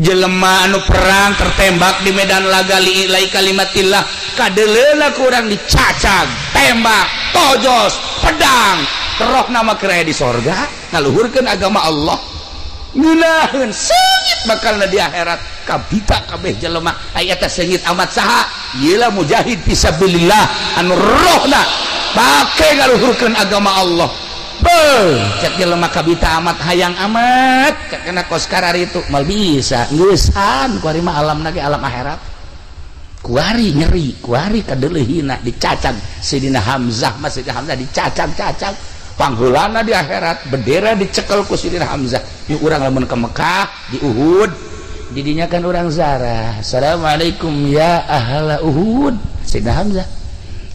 jelema anu perang tertembak di medan laga lillahi kalimatillah kadeleuna kurang dicacag tembak tojos pedang roh nama keraya di sorga ngaluhurkeun agama Allah ngeunaheun seungit bakalna di akhirat kabita kabeh jelema aya teh seungit amat saha ieu lah mujahid fisabilillah anu rohna bake ngaluhurkeun agama Allah cek jelema kabita amat hayang amat cek kena kos karar itu mal bisa ngeusan kuari mah alam nage alam akhirat kuari nyeri kuari kadeleihina dicacag Sayyidina Hamzah mas Sayyidina Hamzah dicacag-cacag pangheulana di akhirat bendera dicekel ku Sayyidina Hamzah di urang lamun ke Mekah di Uhud didinya kan urang zarah assalamualaikum ya ahla Uhud Sayyidina Hamzah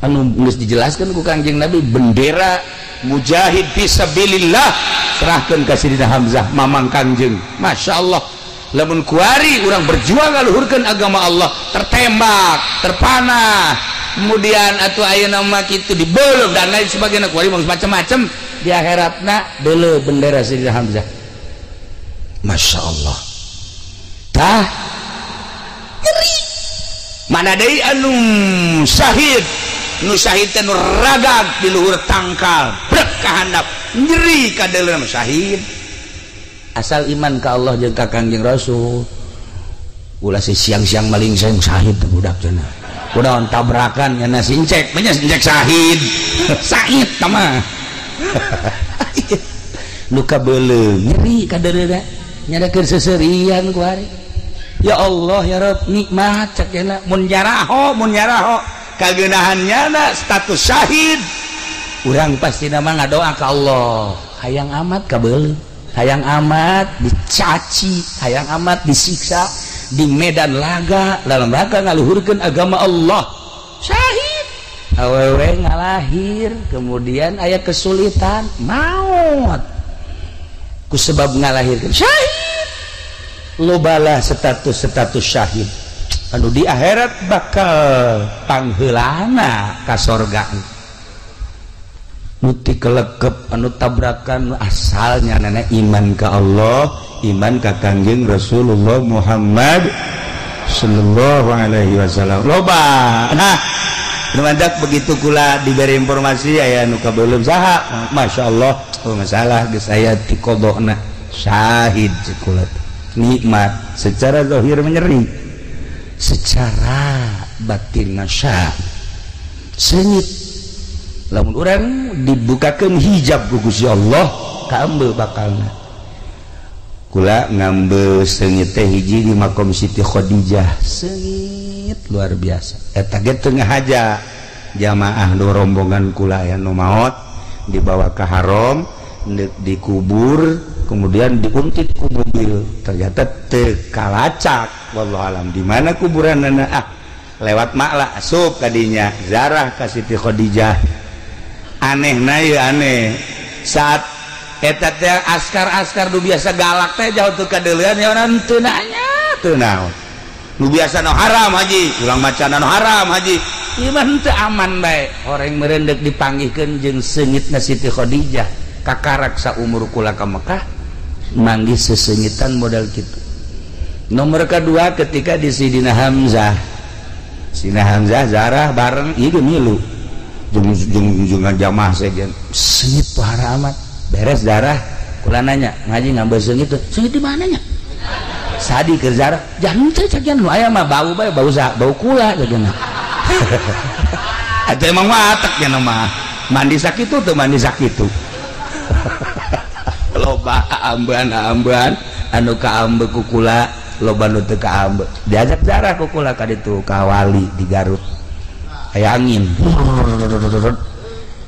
anu geus dijelaskeun ku Kangjeng Nabi bendera mujahid fisabilillah serahkeun ka Sayyidina Hamzah mamang Kangjeng Masya Allah lamun kuari urang berjuang ngaluhurkeun agama Allah tertembak terpanah kemudian atuh ayeuna mah kitu dibeuleuh dan lain sebagainya kuari mah macam-macam di akhiratna beuleuh bendera Sayyidina Hamzah Masya Allah tah ngeri mana deui anu syahid nu syahid teh nu ragag di luhur tangkal brek ka handap nyeri ka deuleuna syahid asal iman ka Allah jeung ka Kangjeng Rasul ulah si siang-siang maling sayang syahid budak cenah kunaon tabrakan nya sincek nya sincek syahid syahid tama nu kabeuleuh nyeri ka deuleuna nyadakeun seserian ku ari ya Allah ya Rabb nikmat cakena mun jaraho kageunahannya status syahid urang pasti nama ngadoa ka Allah hayang amat kabeuleuh hayang amat dicaci hayang amat disiksa di medan laga dalam rangka ngaluhurkeun agama Allah syahid awewe ngalahir kemudian aya kesulitan maut ku sebab ngalahirkeun syahid lobalah status syahid anu di akhirat bakal pangheulana ka sorga nuti kelekep anu tabrakan asalnya nana iman ka Allah iman ka Kangjeng Rasulullah Muhammad sallallahu alaihi wasallam loba nah numandak begitu kula diberi informasi aya nu kabeuleuh saha Masya Allah masalah geus aya ti qodona syahid cekulat nikmat secara zahir menyeri secara batin nasya senyit lamun urang dibukakeun hijab ku Gusti Allah ka ambeul bakalna kula ngambeul seungit teh hiji di makom Siti Khadijah seungit luar biasa eta ge teu ngahaja jamaah nu rombongan kula aya nu maot dibawa ka haram dikubur kemudian diuntit ku mobil ternyata teu kalacak wallahu alam di mana kuburanna lewat makla asup kadinya zarah ka Siti Khadijah anehna ieu aneh saat eta teh askar-askar nu biasa galak teh jauh teu kadeulean ya orang teu nanya teu naon nu biasa nu haram haji ulang macana nu haram haji iman teu aman bae horeng meureun deuk dipanggihkeun jeung seungitna Siti Khadijah kakarak saumur kula ka Mekah manggih sesengitan modal gitu. Nomor kedua ketika di Sayyidina Hamzah zarah bareng ieu milu jungan jamaah sejen sengit pahara amat beres darah kula nanya ngaji ngambil sengit di mana nya sadi keur zarah jangan teh cagian nu aya mah bau bae bau kula cagian atuh emang watak nya mah mandi sakitu teu mandi sakitu loba amban anu kaambe ku kula loba nu teu kaambe diajak zarah ku kula ka ditu ka wali di Garut aya angin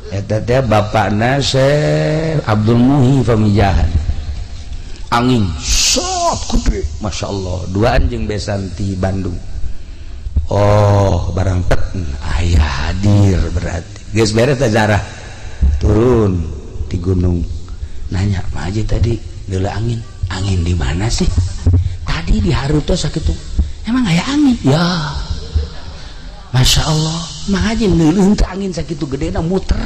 eta teh bapakna Syekh Abdul Muhi Pamijahan angin sok gede Masya Allah duaan jeung besan ti Bandung oh barang pet aya hadir berarti geus beres teh zarah turun di gunung nanya Pak Haji tadi geula angin di mana sih tadi di Haruto sakitu emang aya angin ya Masya Allah Pak Haji neuleuh teh angin sakitu gedena muter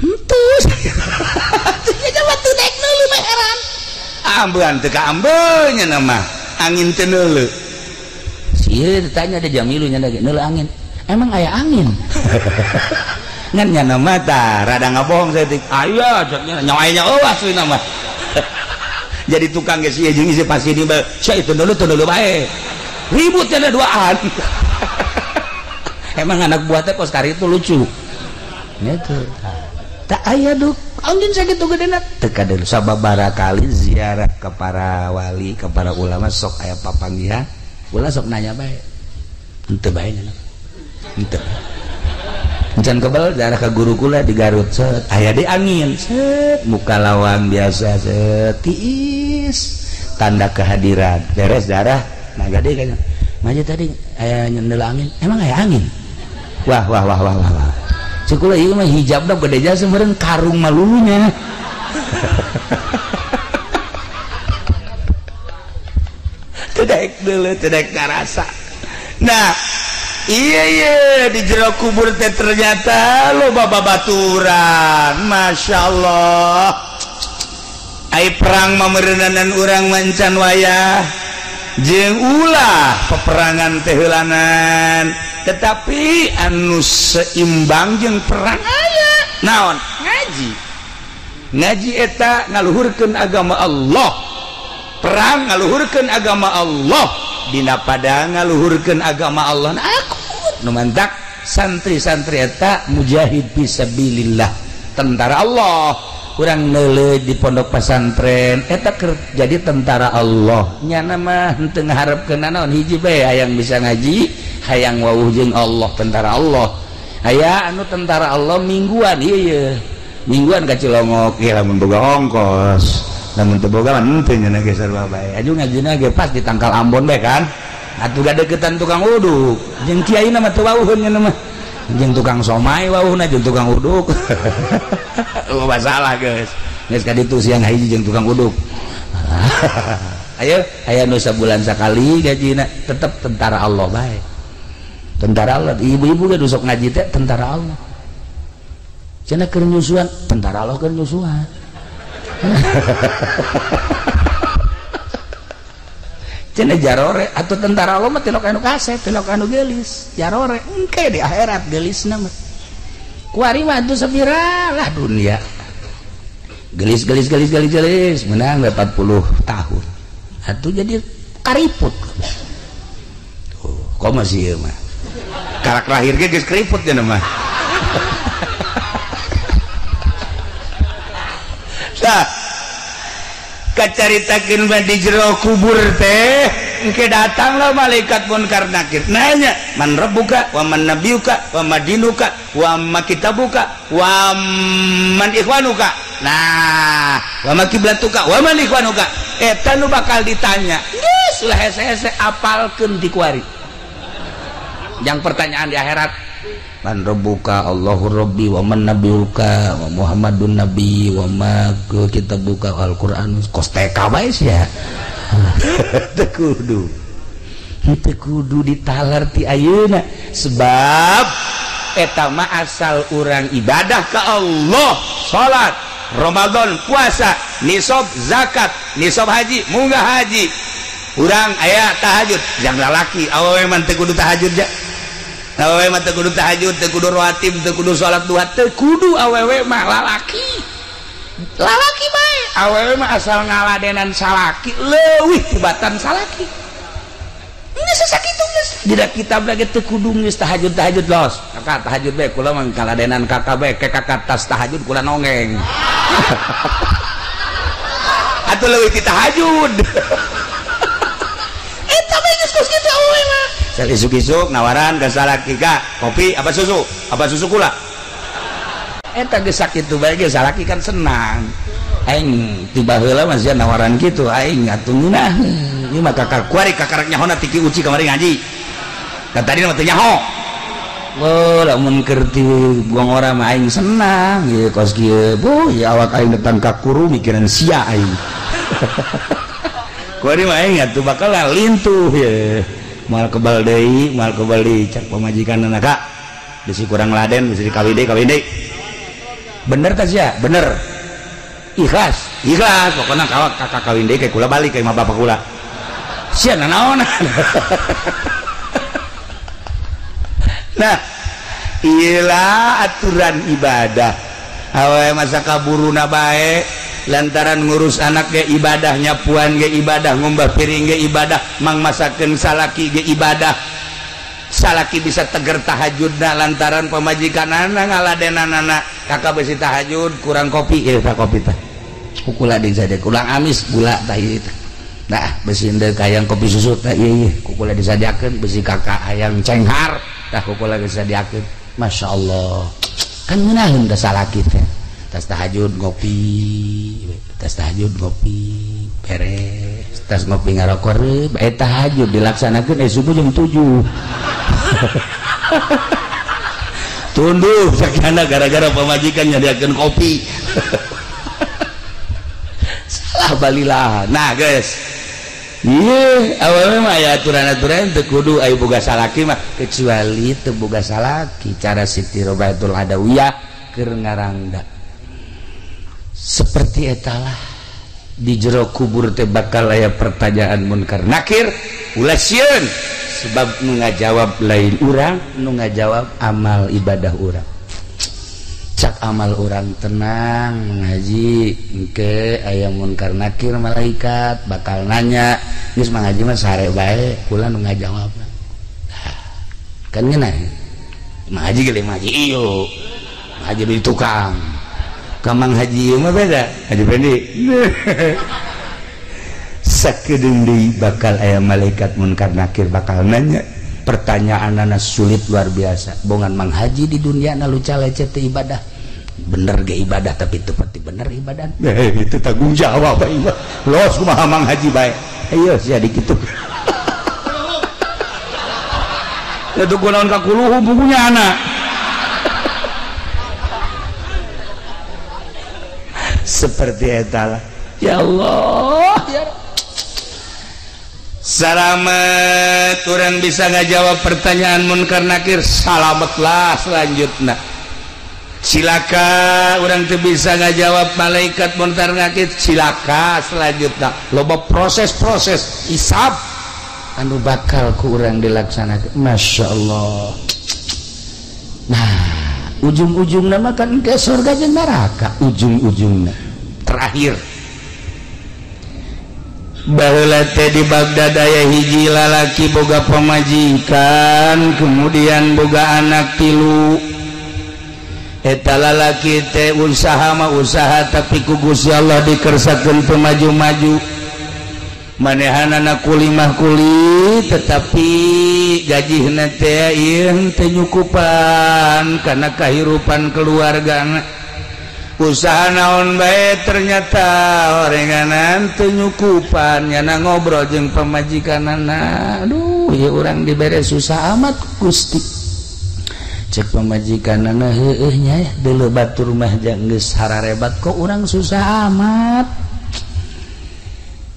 henteu nya coba teu naik neuleuh mah heran ambeun teu ka ambeunnya nama angin teu neuleu sieun ditanya ada Jamilunya lagi neuleu angin emang aya angin ngan nya mata rada ngabohong saya tik aya ceknya nyawaina eueuh asli nama jadi tukang geus ieu jeung isi pasti di saya itu neuleu bae ributnya duaan emang anak buah teh kos kari itu lucu gitu tak aya duk angin sakitu gedena teu kadeul sababaraha kali ziarah ke para wali ke para ulama sok aya papanggihan ulah sok nanya bae henteu bae nya henteu encan kebal ziarah ka guru kula di Garut set aya di angin set muka lawang biasa set tiis tanda kehadiran beres ziarah nah gade kayaknya maja tadi aya nyendel angin emang aya angin wah cekula ieu mah hijabna gede jasa meureun karung malulunya tedek deuleu tedek karasa nah iya di jero kubur teh ternyata loba babaturan masyaallah ai perang mameureunanan urang mancan wayah jeung ulah peperangan teh heulanan tetapi anu seimbang jeung perang aya naon ngaji eta ngaluhurkeun agama Allah perang ngaluhurkeun agama Allah dina pada ngaluhurkeun agama Allah aku nu mantak santri-santri eta mujahid fisabilillah tentara Allah kurang neuleuh di pondok pesantren eta keur jadi tentara Allah nya mah henteu ngaharepkeun naon hiji bae hayang bisa ngaji hayang wawuh jeung Allah tentara Allah aya anu tentara Allah mingguan ieu mingguan ka Cilongok ieu lamun boga ongkos lamun teu boga mah henteu nya ge sarua bae aju ngajina ge pas di Tangkal Ambon bae kan atuh gadeukeutan tukang uduk jeung kiaina mah teu wawuheun nya mah jeung tukang somai wawuhna jeung tukang uduk oh masalah guys geus ka ditu siang hiji jeung tukang uduk ayo aya nu sabulan sakali gajina tetep tentara Allah bae tentara Allah ibu-ibu ge sok ngaji teh tentara Allah cenah keur nyusuan tentara Allah keur nyusuan cenah jarore atau tentara Allah mah tilok anu kaset tilok anu geulis jarore engke di akhirat geulisna mah kuari mah atuh sabira lah dunia gelis menang 40 tahun atuh jadi kariput kok masih ieu mah karak lahir ge geus keriput cenah mah tah kacaritakeun mah di jero kubur teh engke datanglah malaikat munkar nakir nanya man rabbuka wa man nabiyuka wa madinuka wa ma kitabuka wa man ikhwanuka nah wa ma kiblatuka wa man ikhwanuka eta nu bakal ditanya geus ulah hese-hese apalkeun di kuari yang pertanyaan di akhirat man rabbuka Allahu rabbi wa man nabiyuka wa Muhammadun nabi wa ma kitabuka Al-Qur'an kos teka bae sia teu kudu ditalar ti ayeuna sebab eta mah asal urang ibadah ka Allah salat Ramadan puasa nisab zakat nisab haji munggah haji urang aya tahajud jang lalaki awewe mah teu kudu tahajud ja awewe mah teu kudu tahajud teu kudu rawatib teu kudu salat duha teu kudu awewe mah lalaki bae awewe mah asal ngaladenan salaki leuwih tibatan salaki geus sakitu geus dina kitab lagi teu kudu geus tahajud los kakak tahajud bae kula mah ngaladenan kakak bae ke kakak tas tahajud kula nongeng atuh leuwih ti tahajud eta bae geus kos kitu awewe mah isuk-isuk nawaran ke salaki ka kopi apa susu kula eta geus sakitu bae ge salaki kan senang aing tiba heula mah sia nawaran kitu aing atuh ngeunah ieu mah kakak kuari kakarak nyahona tiki uci kamari ngaji kan tadi mah teu nyaho oh lamun keur ti gong ora mah aing senang ieu kos kieu boh ya awak aing datang ka kuru mikiran sia aing kuari mah aing atuh bakal lintuh ye mal kebal deui cak pamajikanna kak bisi kurang laden bisi dikawin deui bener tah sia bener ikhlas pokoknya kakak kawin deui kayak kula balik kayak bapak kula sia naon. Nah iyalah aturan ibadah awe masa kaburuna bae lantaran ngurus anak ge ibadah, nyapuan ge ibadah, ngumbah piring ge ibadah, mang masakeun salaki ge ibadah. Salaki bisa teger tahajudna lantaran pamajikanana ngaladenanana kakak besi tahajud kurang kopi kopi teh kukula di saja kurang amis gula tah ieu teh. Nah besi endeu hayang kopi susu teh ieu kukula disadiakeun, besi kakak hayang cenghar tah kukula disadiakeun. Masyaallah kan ngeunaheun da salaki teh tas tahajud ngopi, tas tahajud ngopi beres, tas ngopi ngarokok reup tahajud dilaksanakeun subuh jam 7. Tunduh sakana gara-gara pamajikan nyadiakeun kopi. Salah balilah. Nah guys, iya awalnya mah aya aturan-aturan teu kudu aya boga salaki mah, kecuali teu boga salaki cara Siti Robatul Adawiyah keur ngarangda seperti etalah di jero kubur teh bakal aya pertanyaan munkar nakir ulah sieun sebab nu ngajawab lain urang, nu ngajawab amal ibadah urang. Cak amal urang tenang ngaji engke aya munkar nakir malaikat bakal nanya geus mangaji mah sare bae kula nu ngajawab. Kan ngeunah mangaji ge mangaji ieu ngaji di tukang kamang haji mah beda haji pendi. Sakedeung deui bakal aya malaikat munkar nakir bakal nanya pertanyaanana sulit luar biasa. Bongan mang haji di dunia na luca lecet teh ibadah bener ge ibadah tapi teu pati bener ibadah itu tanggung jawab bae los kumaha mang haji bae ayo sia dikitu itu kunaon ka kuluhum bukunya anak seperti etalah ya Allah ya salamet urang bisa ngajawab pertanyaan munkar nakir salametlah selanjutnya cilaka urang teu bisa ngajawab malaikat munkar nakir cilaka selanjutnya loba proses-proses hisab anu bakal ku urang dilaksanakeun. Masya Allah. Nah ujung-ujungna mah kan ke surga jeung neraka ujung-ujungna terakhir baheula teh di Bagdad aya hiji lalaki boga pamajikan kemudian boga anak 3 eta lalaki teh usaha mah usaha tapi ku Gusti Allah dikersakeun teu maju-maju manehanana kuli mah kuli tetapi gajihna teh ieu teu nyukupan kana kahirupan keluargana. Usaha naon bae ternyata orenganan teu nyukupan nyana ngobrol jeung pamajikanana. Aduh ieu urang dibere susah amat Gusti. Cek pamajikanana heueuh nya deuleu batur mah jang geus hararebat kok urang susah amat.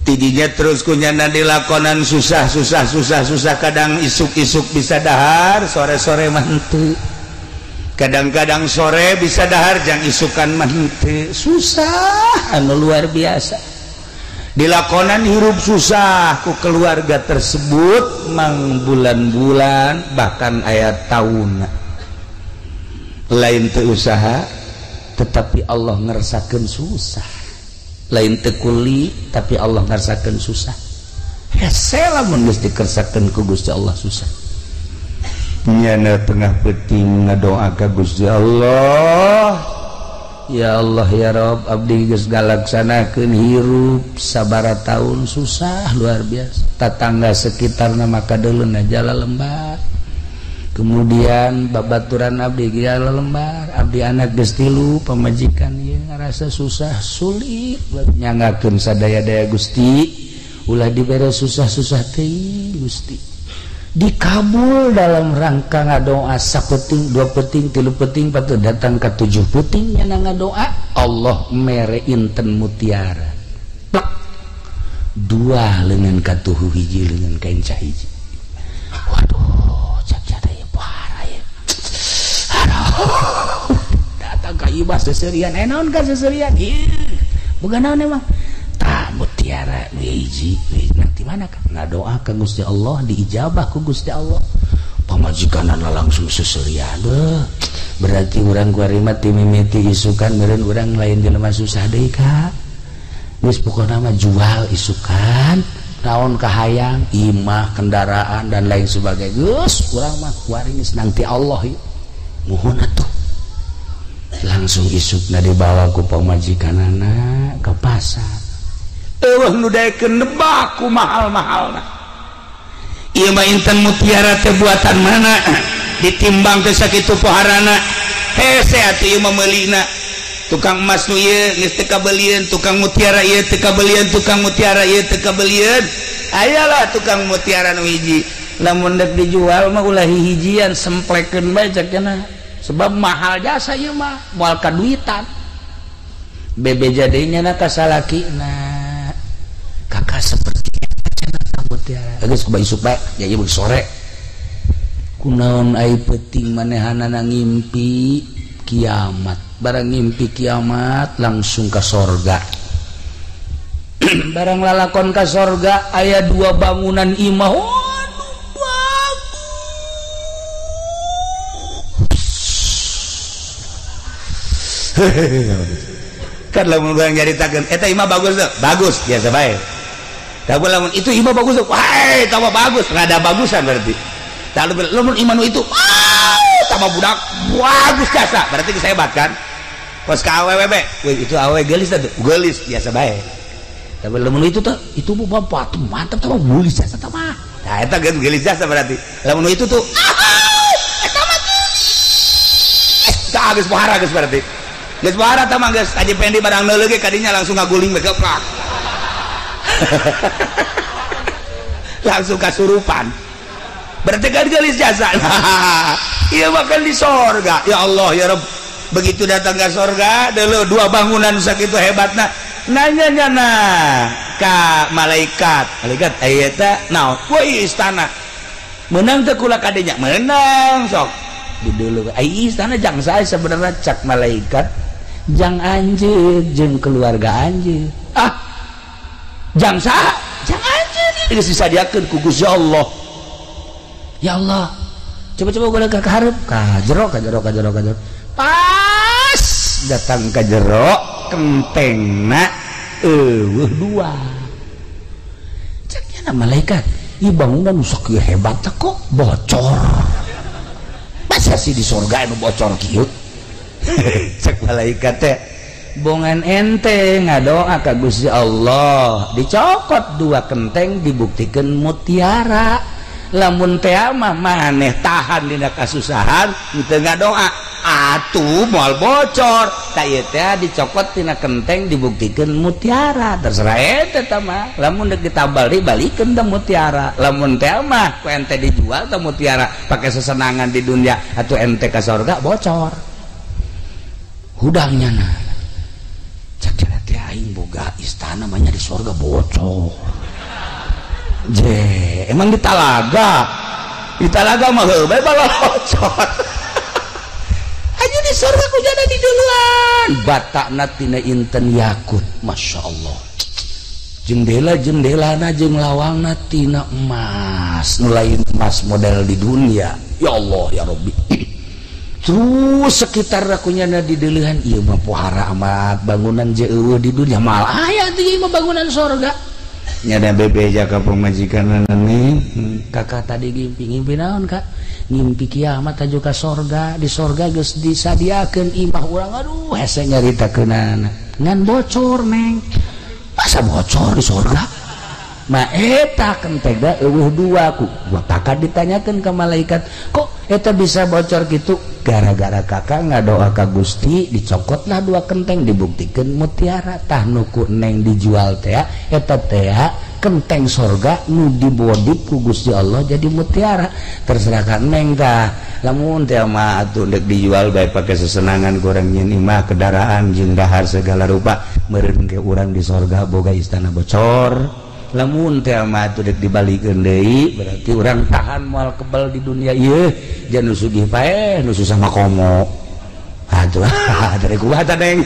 Tidinya terus kunyana dilakonan susah kadang isuk-isuk bisa dahar sore-sore mah henteu. Kadang-kadang sore bisa dahar jang isukan mah henteu. Susah anu luar biasa dilakonan hirup susah ku keluarga tersebut mang bulan-bulan bahkan aya taunna lain teu usaha tetapi Allah ngersakeun susah lain teu kuli tapi Allah ngersakeun susah hese lamun geus dikersakeun ku Gusti Allah susah nyana tengah penting ngadoa ka Gusti Allah ya Allah ya Rabb abdi geus galaksanakeun hirup sabara taun susah luar biasa tatangga sekitarna maka deuleuna jala lembar kemudian babaturan abdi jala lembar abdi anak geus 3 pamajikan ieu ngarasa susah sulit nyangakeun sadaya-daya Gusti ulah dibere susah-susah teh Gusti dikabul dalam rangka ngadoa sapeting 2 peting 3 peting patuh datang ke 7 peting nyana ngadoa Allah mere inten mutiara plak 2 leungeun ka tuhu hiji leungeun ka enca hiji waduh cak aya parah ya aduh datang ka ibas seserian naon ka seserian ieu boga naon emang tah mutiara mutiara hiji nanti mana kan ngadoa ka Gusti Allah diijabah ku Gusti Allah pamajikanana langsung seserian berarti urang kuarima ti mimiti isukan meureun urang lain jelema susah deui ka geus pokona mah jual isukan naon kahayang imah kendaraan dan lain sebagainya geus urang mah kuari geus nangti Allah muhun atuh langsung isukna dibawa ku pamajikanana ke pasar eueuh nu daekeun nebak ku mahal-mahalna ieu mah inten mutiara teh buatan mana ditimbang teh sakitu poharana hese atuh ieu mah meulina tukang emas nu ieu geus teu kabeulian tukang mutiara ieu teu kabeulian tukang mutiara ieu teu kabeulian ayalah tukang mutiara nu hiji lamun dek dijual mah ulah hijian semplekeun bae cek cenah sebab mahal jasa ieu mah moal kaduitan bebeja deui nya ka salakina kakak seperti apa cenah mutiara geus kumaha isuk bae ya ieu sore kunaon ai penting manehanana ngimpi kiamat barang ngimpi kiamat langsung ka sorga barang lalakon ka sorga aya 2 bangunan imah kan lamun urang nyaritakeun eta imah bagus tuh bagus biasa bae tapi lamun itu imah bagus tuh wah tambah bagus rada bagusan berarti tapi lamun imah nu itu tambah budak bagus jasa berarti geus hebat kan pos ka awewe be itu awewe geulis tuh geulis biasa bae tapi lamun itu tuh itu bapak mantap tambah geulis jasa tah mah nah eta geulis jasa berarti lamun itu tuh eta mah tah geus pohara geus berarti geus bahara tah mah geus aji pendi barang neuleuh ge kadinya langsung ngaguling begeprak langsung kasurupan berarti kan gelis jasa iya makan di sorga ya Allah ya Rabb begitu datang ke sorga dulu 2 bangunan sakitu hebatna nanya ka malaikat aya teh naon woi istana menang teh kula kadinya menang sok di dulu ai istana jang sae sebenarnya cak malaikat jang anjeun jeung keluarga anjeun jang saha jang anjeun geus disadiakeun ku Gusti Allah ya Allah coba-coba gua ka hareup ka jero pas datang ka jero kentengna eueuh 2 cek nya malaikat ieu bangunan nu sakieu hebat kok bocor masa sih di surga anu bocor kieu cek malaikat teh bongan ente ngadoa ka Gusti Allah dicokot 2 kenteng dibuktikan mutiara lamun teh mah maneh tahan dina kasusahan teu ngadoa atuh moal bocor ta ieu teh dicokot tina kenteng dibuktikan mutiara terserah ente tah mah lamun deuk ditambal dibalikeun da mutiara lamun teh mah ku ente dijual tah mutiara pake sesenangan di dunia atuh ente ka surga bocor hudangnya nah cak teh aing boga istana mah nya di surga bocor je emang di talaga mah heuh bae bala bocor aja di surga ku jana di duluan batakna tina inten yakut masya Allah jendela-jendelana jeung lawangna tina emas nu lain emas model di dunia ya Allah ya Rabbi terus sekitar rakunyana di deulehan ieu mah pohara amat bangunan je eueuh di dunia mal aya teh ieu mah bangunan surga nya da bebeja ka pamajikanna nih kakak tadi ngimpi naon kak ngimpi kiamat aju ka surga di surga geus disadiakeun imah urang aduh hese nyaritakeunana ngan bocor neng masa bocor di surga mah eta kenteng da eueuh 2 ku bakal ditanyakeun ka malaikat kok eta bisa bocor gitu gara-gara kakak ngadoa ka Gusti dicokotlah 2 kenteng dibuktikan mutiara tah nuku neng dijual teh eta teh kenteng sorga nu dibodip ku Gusti Allah jadi mutiara terserah ka neng tah lamun teh mah atuh dek dijual bae pake sesenangan goreng nyeun imah kendaraan jeung dahar segala rupa meureun ke urang di sorga boga istana bocor lamun teh mah atuh dek dibalikeun deui berarti urang tahan moal kebal di dunia ieu jan nu sugih pae nu susah mah komo atuh dari kuat neng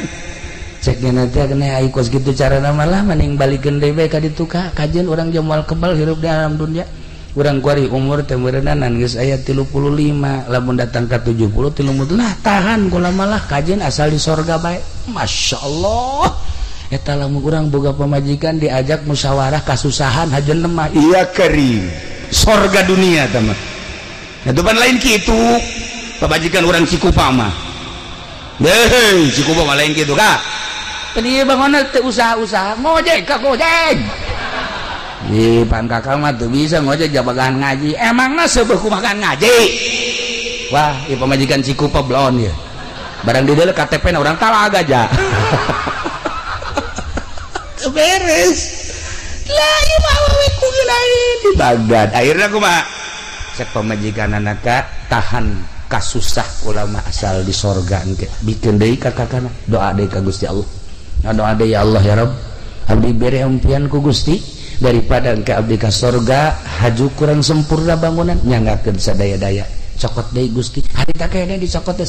cek nanti kena ikut gitu cara malah mending balikin dewe ka ditu ka kajian orang jamual kebal hirup di alam dunia orang kuari umur temerenanan geus aya 35 lamun datang ka 70 30 lah tahan kula malah kajian asal di sorga bae masyaallah eta lamun urang boga pamajikan diajak musyawarah kasusahan hajeun lemah iya kering sorga dunia tah mah atuh pan lain kitu pamajikan urang Cikupa mah hei Cikupa mah lain kitu ka tadi bangunna teu usaha-usaha ngojek ka ngojek pan kakak mah tuh bisa ngojek jabagahan ngaji emangna seubeuh kumakan ngaji wah ieu pamajikan Cikupa blon ya barang di dieu KTP na urang Talaga aja beres lah ieu mah awewe ku lain di Bagdad akhirna kumaha cek pamajikan anaka tahan kasusah ulama asal di sorga engke bikin deui ka kakana doa deui ka Gusti Allah doa deui ya Allah ya Rabb abdi bere ampian ku Gusti daripada engke abdi ka sorga haju kurang sempurna bangunan nyanggakeun sadaya-daya cokot deui Gusti hari tak kene dicokot teh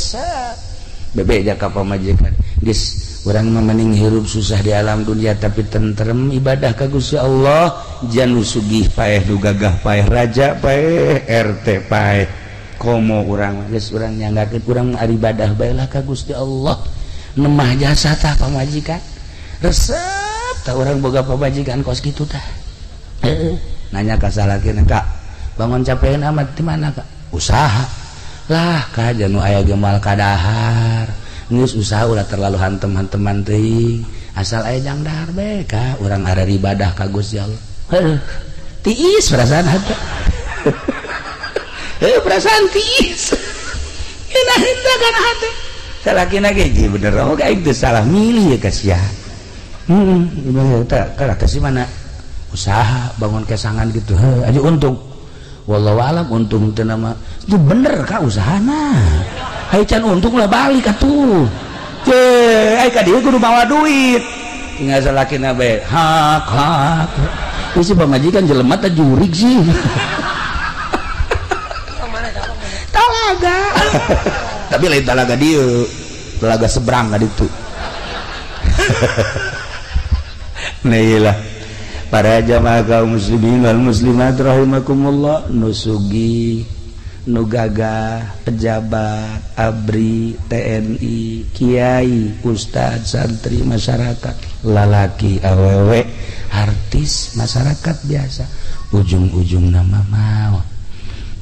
bebe ja ka pamajikan geus urang mah mending hirup susah di alam dunia tapi tentrem ibadah ka Gusti Allah janu sugih paeh nu gagah paeh raja paeh RT paeh komo urang geus urang nyanggakeun urang ari ibadah bae lah ka Gusti Allah nemah jasa tah pamajikan resep tah urang boga pamajikan kos kitu tah nanya ka salakina Kak bangun capeun amat di mana Kak usaha lah ka janu aya ge moal kadahar geus usaha ulah terlalu hantem-hanteman teuing asal aya jang dahar bae ka urang are ibadah ka Gusti Allah tiis perasaan hate perasaan tiis enak henteu kana hate salakina ge bener oge aing teu salah milih ya kasia eta kada kasih mana usaha bangun kesangan gitu aja untung wallahu alam untung teu nama itu bener ka usahana ai can untung lah balik atuh teh ai ka dieu kudu bawa duit tinggal salakina bae hak isi pamajikan jelema teh jurig sih Talaga tapi lain Talaga dieu Talaga seberang ka ditu nah para jamaah kaum muslimin wal muslimat rahimakumullah nusugi nu gagah pejabat abri TNI kiai ustad santri masyarakat lalaki awewe artis masyarakat biasa ujung-ujung nama maut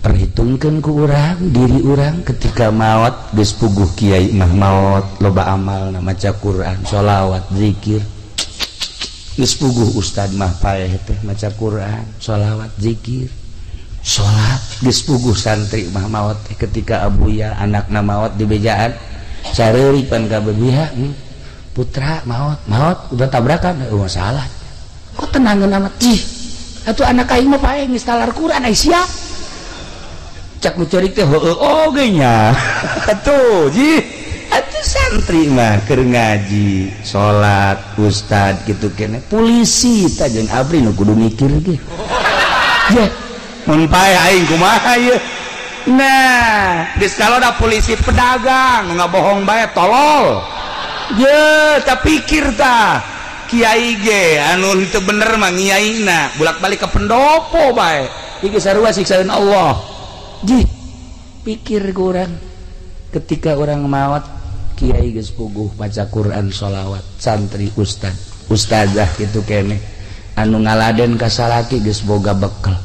perhitungkan ku urang diri urang ketika maut geus puguh kiai mah maut loba amal na maca Quran sholawat zikir geus puguh ustad mah paeh teh maca Quran sholawat zikir sholat geus puguh santri mah maot ketika abuya anakna maot di bejaan sareuri pan ka bebiha putra maot udah tabrakan masalah kok tenangeun amat ih atuh anak aing mah paeh geus talar Quran ai sia cak nu ceurik teh heueuh oge nya atuh ji atuh santri mah keur ngaji sholat ustad gitu kene polisi tah jeung abri nu kudu mikir ge ye mun paeh aing kumaha ieu nah geus kaloda polisi pedagang nu ngabohong bae tolol ye tah pikir tah kiai ge anu teu bener mah ngiaina bolak-balik ke pendopo bae iki sarua siksaeun Allah ji pikir ku urang ketika orang maot kiai geus puguh baca Quran sholawat santri ustad ustazah gitu kene anu ngaladen ka salaki geus boga bekal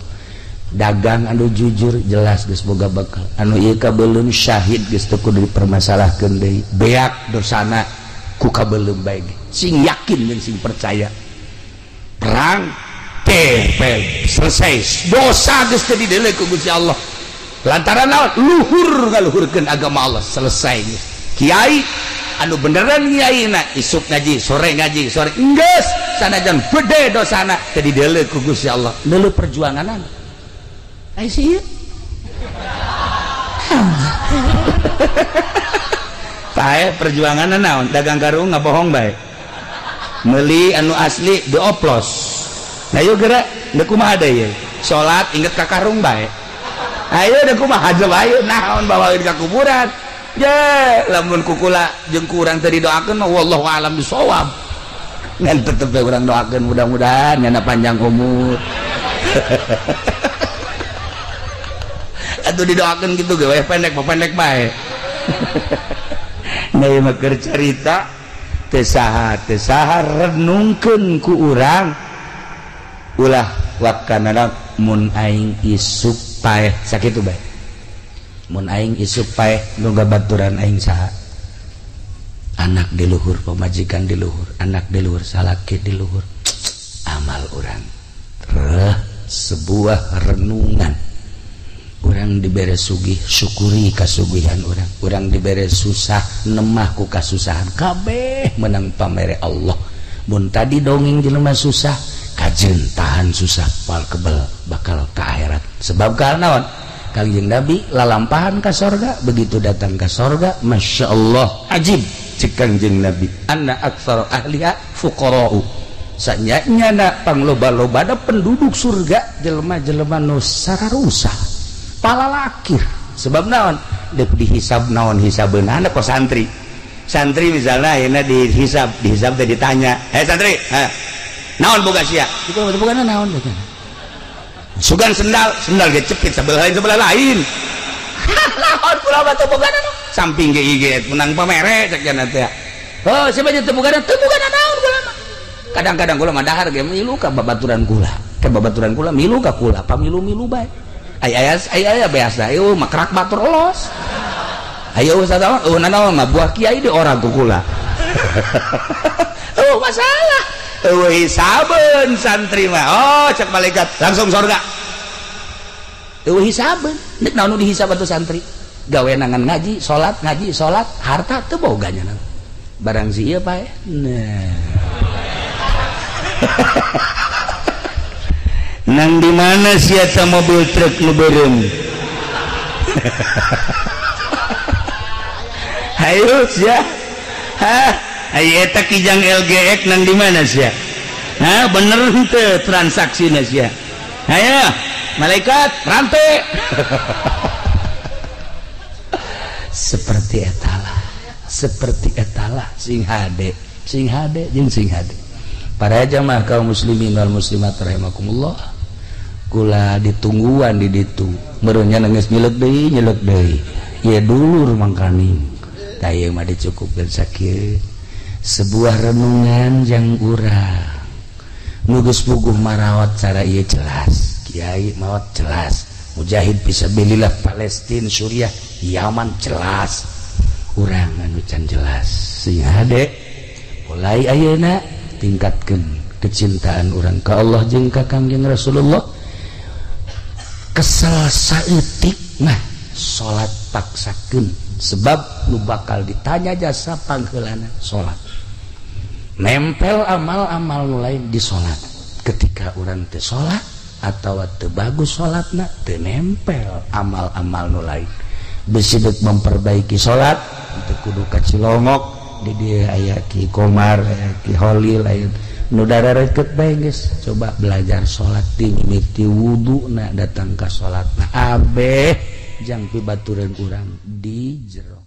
dagang anu jujur jelas geus boga bekal anu ieu kabeulem syahid geus teu kudu dipermasalahkeun deui beak dosana ku kabeulem bae sing yakin jeung sing percaya perang teh selesai dosa geus teu dideuleu ku Gusti Allah lantaran naon luhur ngaluhurkeun agama Allah selesai kiai anu beneran kiaina isuk ngaji sore enggeus sanajan bede dosana teu dideuleu ku Gusti Allah leuleuh perjuanganan ai sieun pae perjuangan naon dagang karung ngabohong bae meuli anu asli dioplos nah yuk geura da kumaha deui salat inget ka karung bae ayo da kumaha aja bae naon bawaeun ka kuburan ya lamun kukula jeung kurang tadi doakeun mah wallahu alam bisawab ngan tetep urang doakeun mudah-mudahan nyana panjang umur atuh didoakeun kitu ge we pendek bae nah mah keur carita teu saha renungkeun ku urang ulah wakanana mun aing isuk paeh sakitu bae mun aing isuk paeh nu gabaturan aing saha anak di luhur pamajikan di luhur anak di luhur salaki di luhur amal urang sebuah renungan urang dibere sugih syukuri kasugihan urang dibere susah nemah ku kasusahan kabeh menang pamere Allah mun tadi dongeng jelema susah kajen tahan susah pal kebel bakal ke akhirat sebab karena naon Kangjeng Nabi lalampahan ka sorga begitu datang ka sorga Masya Allah ajib cik Kangjeng Nabi anna aktsara ahliha fuqara'u sanyana pangloba-lobana penduduk surga jelema-jelema nu sararusa palalakir sebab naon dek dihisab naon hisabeunana kok santri misalnya ayeuna dihisab teh ditanya santri naon boga sia itu bogana naon bogana sugan sendal ge cepit sebelah lain naon kula mah teu bogana samping ge IG menang pamere cek cenah teh oh siapa teu bogana naon kula mah kadang-kadang kula mah dahar ge milu ka babaturan kula milu ka kula pamilu-milu bae aya biasa ayo makrak batur olos ayo usah naon mah buah kiai di orang ku kula oh masalah hisabeun santri mah oh cek malaikat langsung surga hisabeun nek naon nu dihisab atuh santri gawe nangan ngaji salat harta teu boganya barang si ieu pae nah nang di mana si eta mobil truk nu beureum hayu sia aya eta kijang LGX nang di mana sia bener henteu transaksina sia aya malaikat rantai seperti etalah sing hade jeung sing hade para jamaah kaum muslimin wal muslimat rahimakumullah kula ditungguan di ditu meureun nya geus nyelek deui ya dulur mangkaning tah mah dicukupkeun sakieu sebuah renungan yang urang nu geus puguh marawat cara ieu jelas kiai maot jelas mujahid fisabilillah Palestina Suriah Yaman jelas urang anu can jelas sing hade mulai ayeuna tingkatkeun kecintaan urang ka Allah jeung ka Kangjeng Rasulullah kesel saeutik mah salat paksakeun sebab nu bakal ditanya jasa pangheulana salat nempel amal-amal nu lain di salat ketika urang teu salat atawa teu bagus salatna teu nempel amal-amal nu lain besideuk memperbaiki salat teu kudu ka Cilongok di dieu aya Ki Komar aya Ki Holil aya nu darareukeut bae geus coba belajar salat timimiti wuduna datang ka salatna abeh jang pibaturan urang di jero